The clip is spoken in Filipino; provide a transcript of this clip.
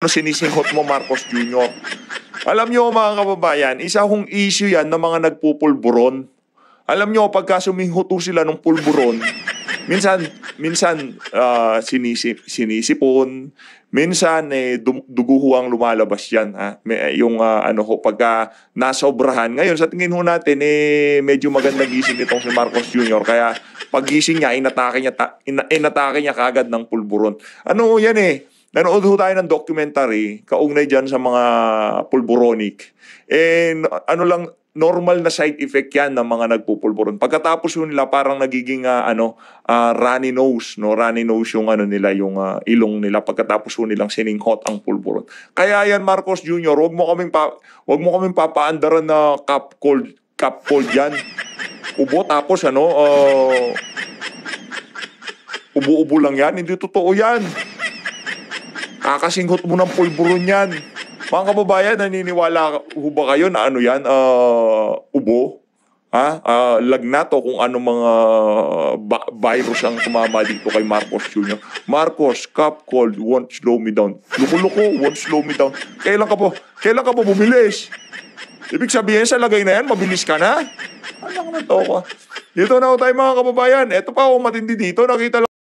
sinisinghot mo, Marcos Jr. Alam nyo mga kababayan, isa hong issue yan ng mga nagpupulburon. Alam nyo, pagka sumihuto sila ng pulburon, minsan sinisipon, minsan duguhuang lumalabas yan. Ha? Yung pagka nasobrahan. Ngayon, sa tingin ho natin, medyo magandang gising itong si Marcos Jr. Kaya paggising niya, inatake niya kagad ng pulburon. Ano yan nanood ho tayo ng documentary, kaugnay dyan sa mga pulburonic. Normal na side effect yan ng mga nagpupulburon. Pagkatapos yun nila, parang nagiging runny nose. No? Runny nose yung nila, yung ilong nila. Pagkatapos yun nilang sininghot ang pulburon. Kaya yan, Marcos Jr., wag mo kaming papaandaran na cup cold yan. Ubo, tapos ubo-ubo lang yan. Hindi totoo yan. Kakasinghot mo ng pulburon yan. Mga kababayan, naniniwala ho ba kayo na yan? Ubo? Lagnat o kung ano mga virus ang tumama dito kay Marcos Jr. Marcos, cup cold won't slow me down. Luko-luko, won't slow me down. Kailan ka pa bumilis? Ibig sabihin sa lagay na yan, mabilis ka na? Alam na to ko. Dito na tayo mga kababayan. Ito pa matindi dito. Nakita lang.